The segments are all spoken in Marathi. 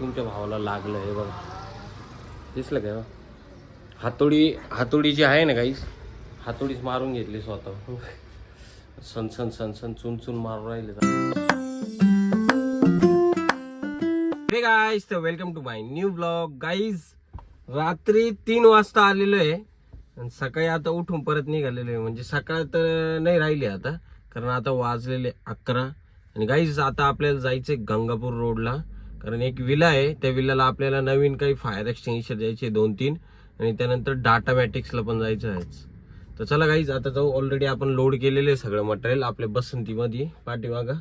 तुमच्या भावाला लागलं हे बघा, दिसलं काय? हातोडी जी आहे ना गाईस, हातोडीच मारून घेतली स्वतः. सन सन सन सन चुन चुन मारून राहिले. हे गाईस, तर welcome to my new blog. Guys रात्री 3 वाजता आलेलो आहे आणि सकाळी आता उठून परत निघालेलो आहे. म्हणजे सकाळ तर नाही राहिली आता, कारण आता वाजलेले 11. आणि गाईज आता आपल्याला जायचंय गंगापूर रोडला, कारण एक विला आहे. त्या विलाला आपल्याला नवीन काही फायर एक्सटिंग्विशर द्यायचे 2-3, आणि त्यानंतर डाटा मॅटिक्सला पण जायचं आहे. तर चला गाईज आता जाऊ. ऑलरेडी आपण लोड केलेले सगळं मटेरियल आपल्या बसंतीमध्ये पाठीमागं.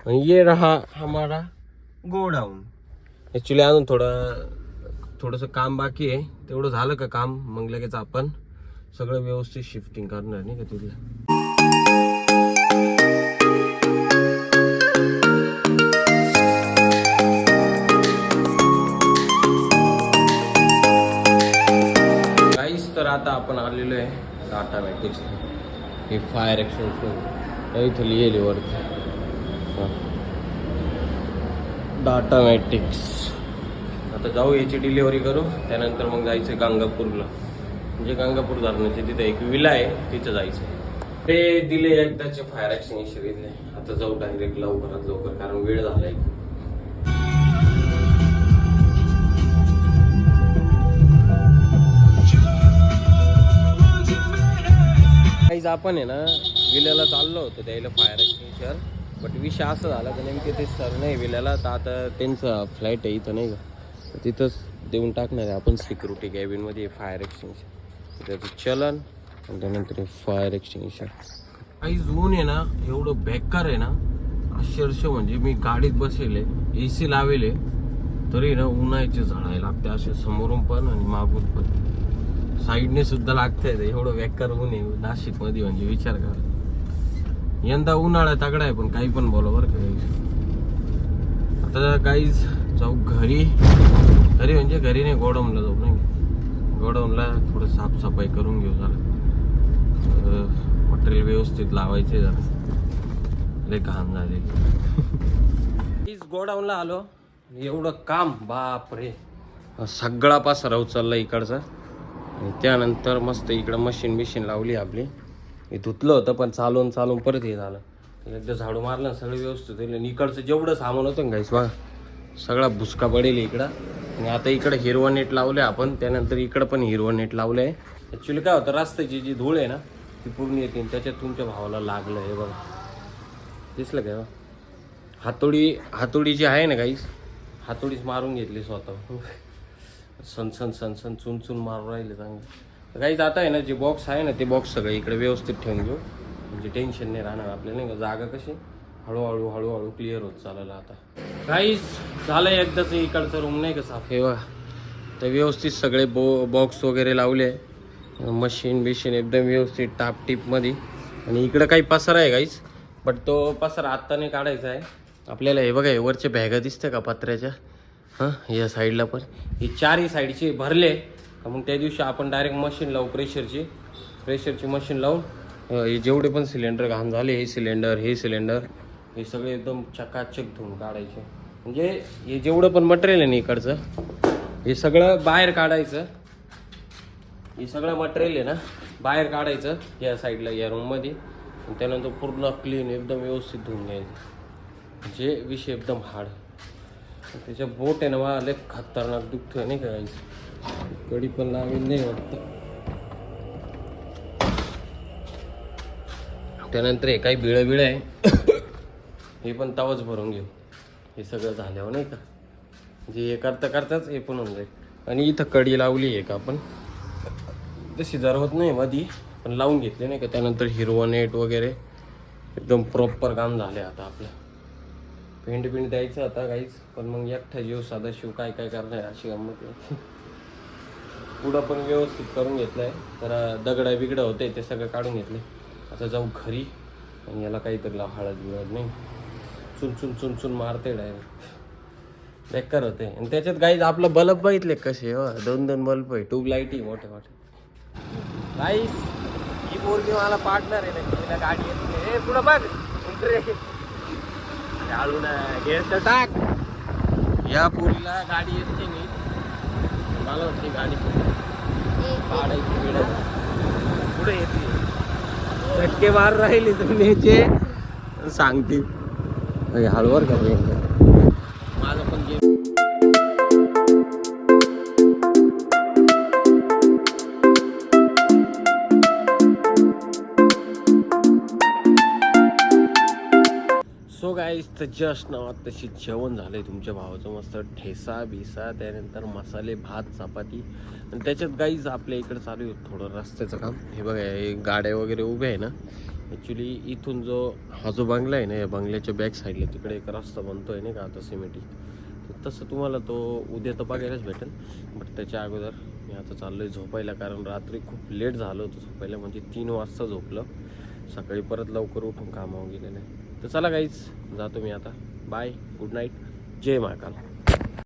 आणि ये रहा हमारा गोडाऊन. ॲक्च्युली अजून थोडंसं काम बाकी आहे. तेवढं झालं का काम, मग लगेच आपण सगळं व्यवस्थित शिफ्टिंग करणार नाही का तिथलं. तर आता आपण आलेलो आहे डाटा मॅटिक्स. हे फायर एक्सटेन्शन इथं लिहिली वरती डाटा मॅटिक्स. आता जाऊ, याची डिलिव्हरी करू, त्यानंतर मग जायचं गंगापूरला. म्हणजे गंगापूर धरणाचे तिथे एक विला आहे, तिथं जायचं. ते दिले एकदाचे फायर एक्सटिंग्विशर इथले. आता जाऊ डायरेक्ट लवकरात लवकर, कारण वेळ झालाय. आपण आहे ना विल्याला चाललो होतो द्यायला फायर एक्सटिंग्विशर, बट विषय असं झाला की नेमके ते सर नाही विल्याला, तर आता त्यांचा फ्लाईट आहे इथं नाही का, तर तिथंच देऊन टाकणार आहे आपण सिक्युरिटी कॅबिनमध्ये फायर एक्सटिंग्विशर. त्याचं चलन आणि त्यानंतर फायर एक्सटिंग्विशर. काही ऊन आहे ना एवढं बेकार आहे ना, अक्षरशः म्हणजे मी गाडीत बसेल आहे, AC लावेले तरी ना उन्हाळ्याचे झळायला लागते, असे समोरून पण आणि मागून पण, साईडने सुद्धा लागतंय. एवढं बेकार ऊन आहे नाशिक मध्ये, म्हणजे विचार करा. यंदा उन्हाळा तगडा आहे, पण काही पण बोला बरं का. आता गाईज जाऊ घरी म्हणजे घरी नाही, गोडाऊनला जाऊ. नाही गोडाऊनला थोडं साफसफाई करून घेऊ, जरा मटेरियल व्यवस्थित लावायचे, जरा लय घाण झाले. गोडाऊनला आलो, एवढं काम बापरे, सगळा पसारा उचलला इकडचा. आणि त्यानंतर मस्त इकडं मशीन लावली आपली. हे धुतलं होतं पण चालून परत हे झालं. एकदा झाडू मारलं, सगळं व्यवस्थित होईल. आणि इकडचं जेवढं सामान होतं गाईस बघा, सगळा भुसका पडेल इकडं. आणि आता इकडं हिरवं नेट लावलं आपण, त्यानंतर इकडं पण हिरवं नेट लावलं आहे. ॲक्च्युली काय होतं, रस्त्याची जी धूळ आहे ना ती पूर्ण येते, त्याच्यात तुमच्या भावाला लागलं हे बघा, दिसलं काय? हातोडी जी आहे ना गाईस, हातोडीच मारून घेतली स्वतः. सन सन सन सन चुन चुन मारून राहिले चांगले. काहीच आता आहे ना, जे बॉक्स आहे ना ते बॉक्स सगळे इकडे व्यवस्थित ठेवून घेऊ, म्हणजे टेन्शन नाही राहणार आपल्याला नाही का. जागा कशी हळूहळू क्लिअर होत चालेल. आता काहीच झालं एकदाच इकडचं रूम नाही का साफ आहे बघा, तर व्यवस्थित सगळे बॉक्स वगैरे लावले, मशीन एकदम व्यवस्थित टापटीपमध्ये. आणि इकडं काही पसारा आहे काहीच, बट तो पसारा आत्ता नाही काढायचा आहे आपल्याला. हे बघा, हे वरच्या बॅगा दिसतं का पत्र्याच्या, हां या साईडला पण हे 4ही साईडचे भरले का, मग त्या दिवशी आपण डायरेक्ट मशीन लावू, प्रेशरची मशीन लावून हे जेवढे पण सिलेंडर घाण झाले, हे सिलेंडर हे सगळे एकदम चकाचक धुवून काढायचे. म्हणजे हे जेवढं पण मटेरियल आहे ना इकडचं, हे सगळं बाहेर काढायचं. हे सगळं मटेरियल आहे ना बाहेर काढायचं या साईडला, या रूममध्ये. आणि त्यानंतर पूर्ण क्लीन एकदम व्यवस्थित धुवून घ्यायचं, म्हणजे विषय एकदम हार्ड. त्याच्या बोट आहे ना मला लय खतरनाक दुखतोय नाही का, कडी पण लागेल नाही वाटतं. त्यानंतर हे काही बिळं आहे हे पण तवाच भरून घेऊ. हे सगळं झाल्यावर नाही का, म्हणजे हे करताच हे पण होऊन जाईल. आणि इथं कडी लावली आहे का आपण, तशी जर होत नाही मधी, पण लावून घेतले नाही का. त्यानंतर हिरवा नेट वगैरे एकदम प्रॉपर काम झाले. आता आपलं पेंट द्यायचं आता काहीच, पण मग एकटा जीव सदाशिव काय करणार अशी गंमत आहे. पुढं पण व्यवस्थित करून घेतलंय, तर दगडं बिगडं होते ते सगळं काढून घेतले. आता जाऊ घरी, आणि याला काहीतरी हळद बिळद नाही, चुन मारते डायरेक्ट, बेकार होते. आणि त्याच्यात गाईज आपलं बल्ब बघितले कसे, 2 बल्ब आहे, ट्यूबलाईट मोठे गाईज. ही पोरगी मला पार्टनर आहे ना, तिला गाडी येते पुढं बघ, हळू ना गेअर तर टाक. या पोरीला गाडी येते नाही, मला वाटते गाडी काढायची वेळ पुढे येते, चटके मार राहिले तुम्ही सांगते हळूवर का माझं पण गेम. सो गाईज तर जस्ट नावात तशी जेवण झालंय तुमच्या भावाचं मस्त ठेसा बिसा, त्यानंतर मसाले भात चपाती, आणि त्याच्यात गाईज आपल्या इकडे चालू आहे थोडं रस्त्याचं काम. हे बघा हे गाड्या वगैरे उभ्या आहे ना, ॲक्च्युली इथून जो हा जो बंगला आहे ना, या बंगल्याच्या बॅक साईडला तिकडे एक रस्ता बनतोय नाही का आता सिमेंटी, तसं तुम्हाला तो उद्या तर बघायलाच भेटेल. बट त्याच्या अगोदर मी आता चाललो आहे झोपायला, कारण रात्री खूप लेट झालं होतं झोपायला, म्हणजे 3 वाजता झोपलं, सकाळी परत लवकर उठून कामावर गेलेलं आहे. तर चला गाईज जातो मी आता, बाय, गुड नाईट, जय महाकाल.